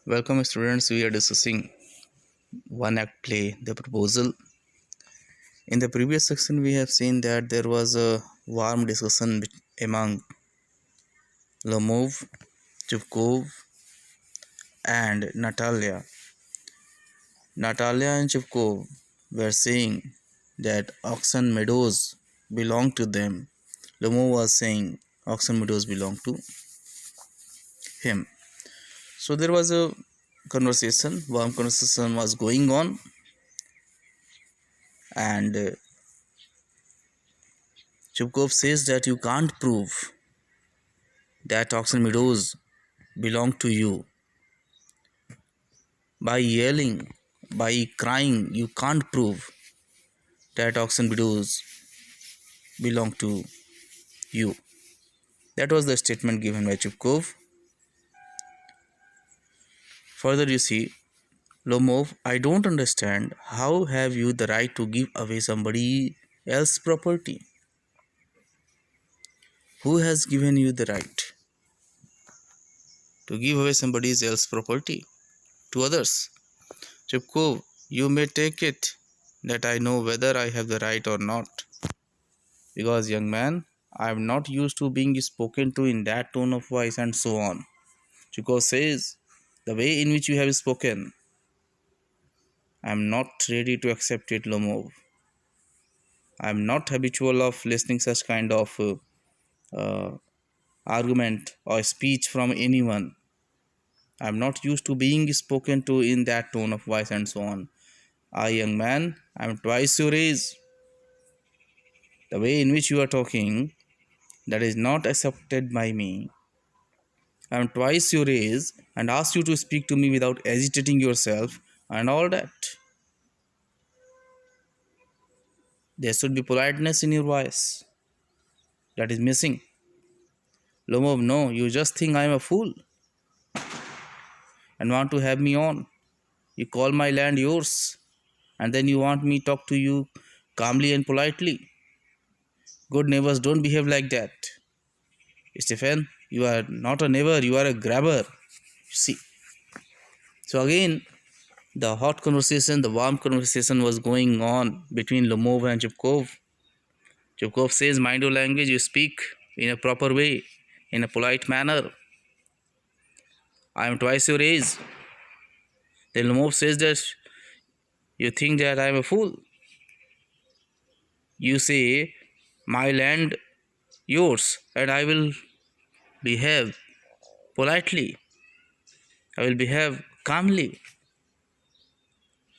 Welcome, students. We are discussing one act play, The Proposal. In the previous section, we have seen that there was a warm discussion among Lomov, Chupkov, and Natalia. Natalia and Chupkov were saying that Oxen Meadows belong to them. Lomov was saying Oxen Meadows belong to him. So there was a warm conversation was going on, and Chupkov says that you can't prove that Oxen Meadows belong to you. By yelling, by crying, you can't prove that Oxen Meadows belong to you. That was the statement given by Chupkov. Further, you see, Lomov, I don't understand how have you the right to give away somebody else's property? Who has given you the right to give away somebody else's property to others? Chupkov, you may take it that I know whether I have the right or not. Because, young man, I am not used to being spoken to in that tone of voice and so on. Chukov says, the way in which you have spoken, I am not ready to accept it, Lomov. I am not habitual of listening such kind of argument or speech from anyone. I am not used to being spoken to in that tone of voice and so on. I, young man, I am twice your age. The way in which you are talking, that is not accepted by me. I am twice your age and ask you to speak to me without agitating yourself and all that. There should be politeness in your voice. That is missing. Lomov, no, you just think I am a fool and want to have me on. You call my land yours and then you want me talk to you calmly and politely. Good neighbors don't behave like that. Stephen, you are not a neighbor, you are a grabber. You see. So again, the hot conversation, the warm conversation was going on between Lomov and Chupkov. Chupkov says, mind your language, you speak in a proper way, in a polite manner. I am twice your age. Then Lomov says that you think that I am a fool. You say, my land yours, and I will behave politely. I will behave calmly.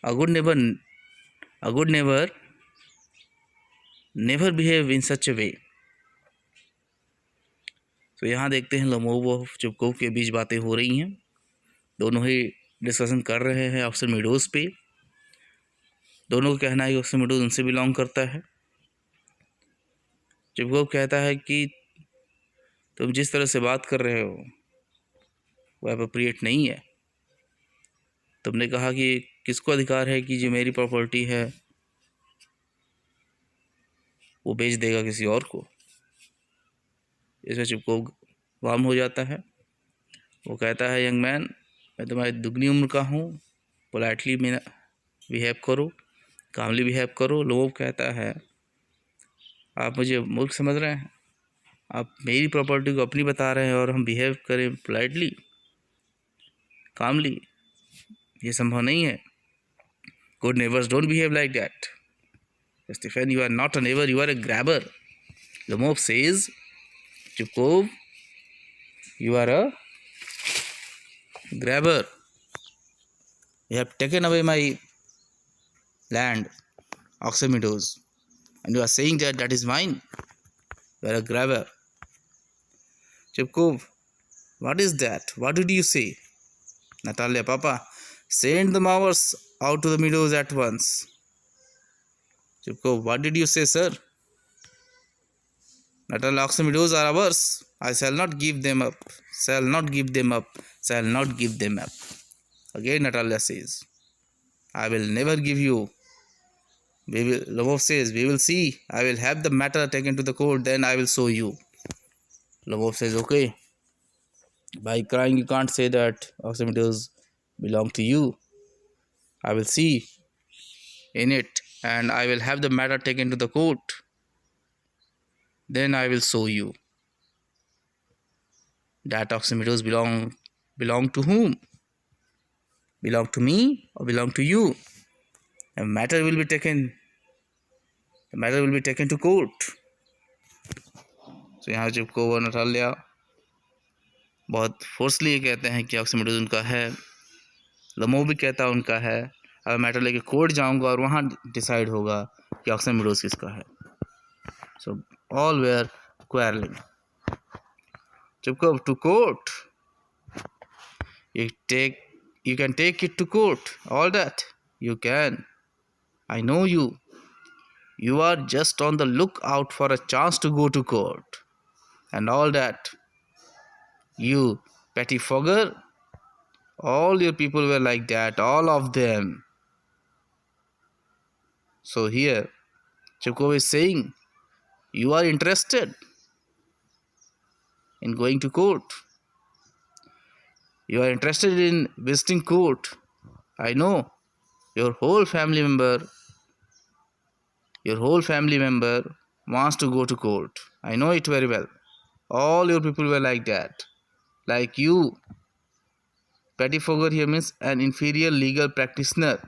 A good neighbor, a good neighbor never behave in such a way. तो यहाँ देखते हैं Lomov और चुपकोव के बीच बातें हो रही हैं. दोनों ही डिस्कशन कर रहे हैं ऑक्सन मीडोज पे. दोनों का कहना है कि ऑक्सन मीडोज उनसे बिलोंग करता है. चुपकोव कहता है कि तुम जिस तरह से बात कर रहे हो वो एप्रोप्रिएट नहीं है. तुमने कहा कि किसको अधिकार है कि जो मेरी प्रॉपर्टी है वो बेच देगा किसी और को. इसमें चुपकोव वार्म हो जाता है. वो कहता है, यंग मैन, मैं तुम्हारी दुगनी उम्र का हूँ, पोलाइटली मेरा बिहेव करो, कामली बिहेव करो. लोग कहता है, आप मुझे मूर्ख समझ रहे हैं, आप मेरी प्रॉपर्टी को अपनी बता रहे हैं और हम बिहेव करें पोलाइटली, कामली, ये संभव नहीं है. Good neighbours don't behave like that. Stephen, you are not a neighbor, you are a grabber. Lomov says, Chupkov, you are a grabber. You have taken away my land, Oxen Meadows, and you are saying that that is mine. You are a grabber. Chupkov, what is that? What did you say? Natalia, Papa, send the mowers out to the meadows at once. Chupkov, what did you say, sir? Natalia, Oxen Meadows are ours. I shall not give them up. Shall not give them up. Shall not give them up. Again, Natalia says, I will never give you. Lomov says, we will see. I will have the matter taken to the court, then I will show you. Lomov says, okay. By crying, you can't say that Oxen Meadows belong to you. I will see in it and I will have the matter taken to the court. Then I will show you that oximeters belong to whom? Belong to me or belong to you? The matter will be taken. The matter will be taken to court. तो यहाँ चिपको व Natalia बहुत फोर्सली ये कहते हैं कि oximeters उनका है, लमो भी कहता है उनका है। अब मैटर लेके कोर्ट जाऊंगा और वहाँ डिसाइड होगा कि ऑक्सीमीटर्स किसका है। So all were quarrelling. Chipko to court, you can take it to court, all that you can. I know you are just on the lookout for a chance to go to court and all that. You pettifogger, all your people were like that, all of them. So here Chupkov is saying you are interested in going to court. You are interested in visiting court. I know your whole family member wants to go to court. I know it very well. All your people were like that. Like you. Pettifogger here means an inferior legal practitioner,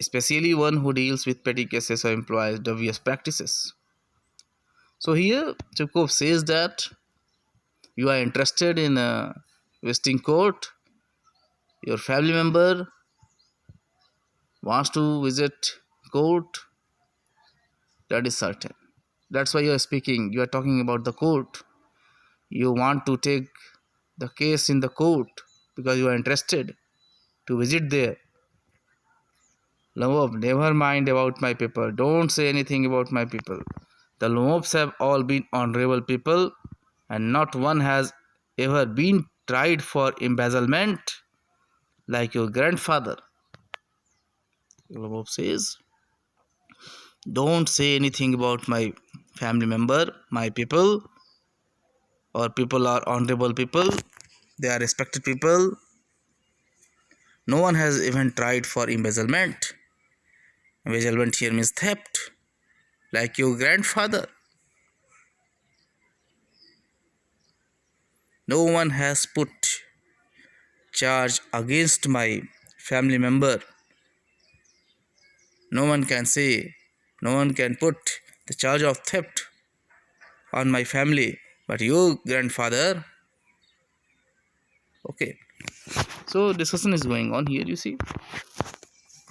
especially one who deals with petty cases or employs dubious practices. So here Chupkov says that you are interested in visiting court. Your family member wants to visit court. That is certain. That's why you are speaking. You are talking about the court. You want to take the case in the court because you are interested to visit there. Lomov, never mind about my people. Don't say anything about my people. The Lomovs have all been honorable people and not one has ever been tried for embezzlement like your grandfather. Lomov says, don't say anything about my family member, my people. Or people are honorable people. They are respected people. No one has even tried for embezzlement. Embezzlement here means theft, like your grandfather. No one has put charge against my family member. No one can put the charge of theft on my family, but your grandfather. Okay. So discussion is going on here, you see.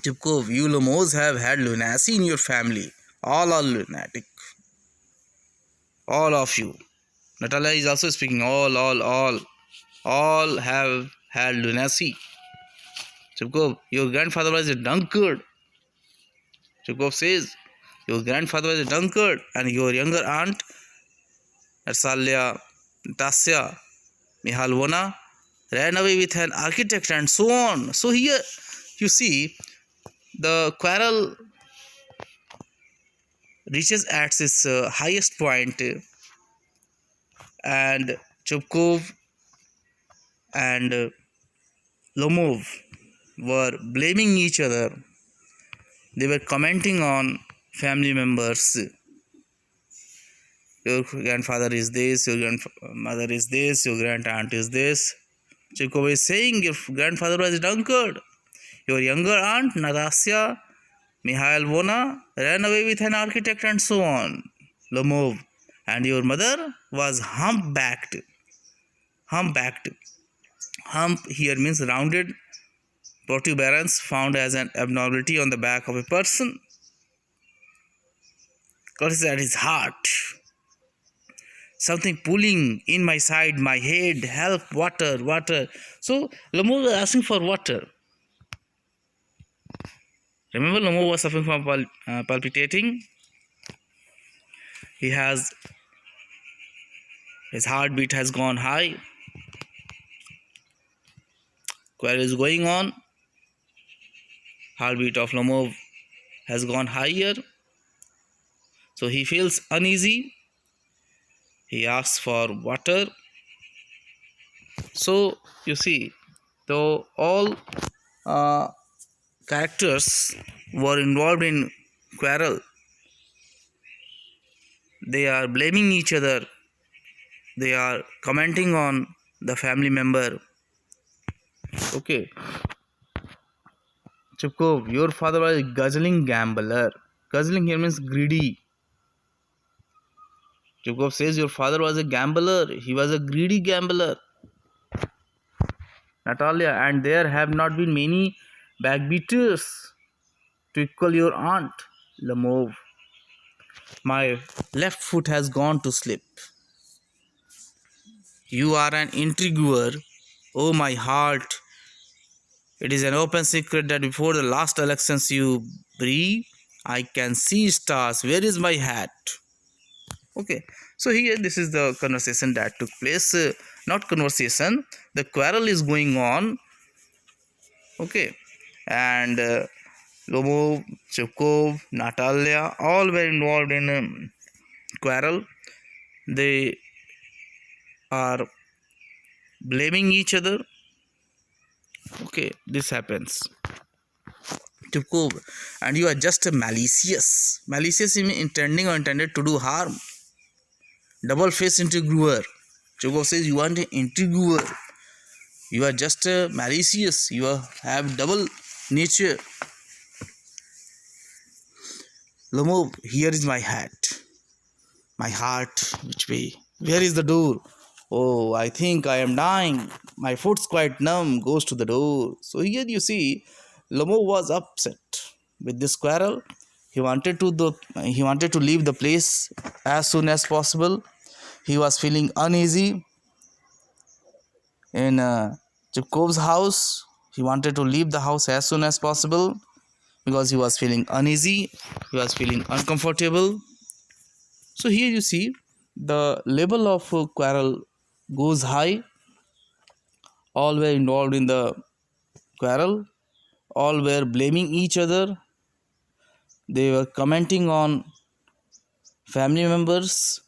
Chupkov, you Lomos have had lunacy in your family. All are lunatic. All of you. Natalia is also speaking. All have had lunacy. Chupkov, your grandfather was a drunkard. Chupkov says, your grandfather was a drunkard and your younger aunt, Natsalia, Natasya, Mihalvona, ran away with an architect and so on. So here, you see, the quarrel reaches at its highest point and Chupkov and Lomov were blaming each other. They were commenting on family members. Your grandfather is this, your grandmother is this, your grand aunt is this. Chupkov is saying your grandfather was a drunkard. Your younger aunt, Natasya Mihailvona, ran away with an architect and so on. Lomov. And your mother was humpbacked. Humpbacked. Hump here means rounded protuberance found as an abnormality on the back of a person. God is at his heart. Something pulling in my side, my head, help, water, water. So Lomov was asking for water. Remember, Lomov was suffering from palpitating. His heartbeat has gone high. Quarrel is going on. Heartbeat of Lomov has gone higher. So he feels uneasy. He asks for water. So you see, So all uh, characters were involved in quarrel. They are blaming each other. They are commenting on the family member. Okay, Chupkov, your father was a guzzling gambler. Guzzling here means greedy. Chupkov says your father was a gambler. He was a greedy gambler. Natalia, and there have not been many backbeaters to equal your aunt. Lamov, my left foot has gone to slip. You are an intriguer. Oh, my heart. It is an open secret that before the last elections you breathe, I can see stars. Where is my hat? Okay, so here this is the conversation that took place. Not conversation, the quarrel is going on. Okay, and Lomov, Chukov, Natalia, all were involved in quarrel. They are blaming each other. Okay, this happens. Chukov, and you are just a malicious. Malicious means intending or intended to do harm. Double faced interviewer. Chukov says you are an interviewer. You are just a malicious. Have double nature. Lomov, here is my hat. My heart, which way? Where is the door? Oh, I think I am dying. My foot's quite numb, goes to the door. So here you see, Lomo was upset with this quarrel. He wanted to leave the place as soon as possible. He was feeling uneasy in Chupkov's house. He wanted to leave the house as soon as possible because he was feeling uneasy. He was feeling uncomfortable. So here you see the level of quarrel goes high. All were involved in the quarrel. All were blaming each other. They were commenting on family members.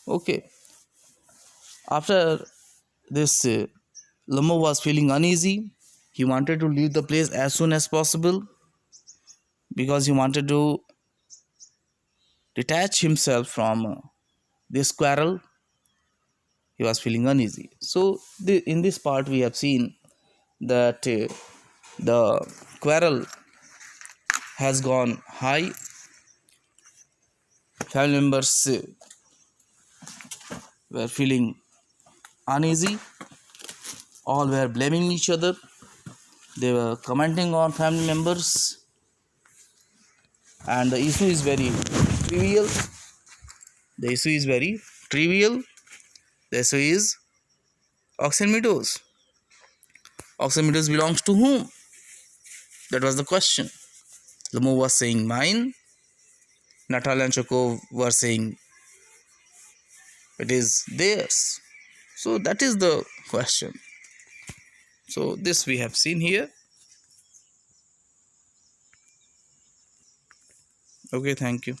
Okay. After this, Lamo was feeling uneasy. He wanted to leave the place as soon as possible because he wanted to detach himself from this quarrel. He was feeling uneasy. So, in this part, we have seen that the quarrel has gone high. Family members were feeling uneasy. All were blaming each other. They were commenting on family members. And the issue is very trivial. The issue is very trivial. The issue is Oxen Meadows. Oxen Meadows belongs to whom? That was the question. Lamo was saying mine. Natalia and Chokov were saying it is theirs. So that is the question. So this we have seen here. Okay, thank you.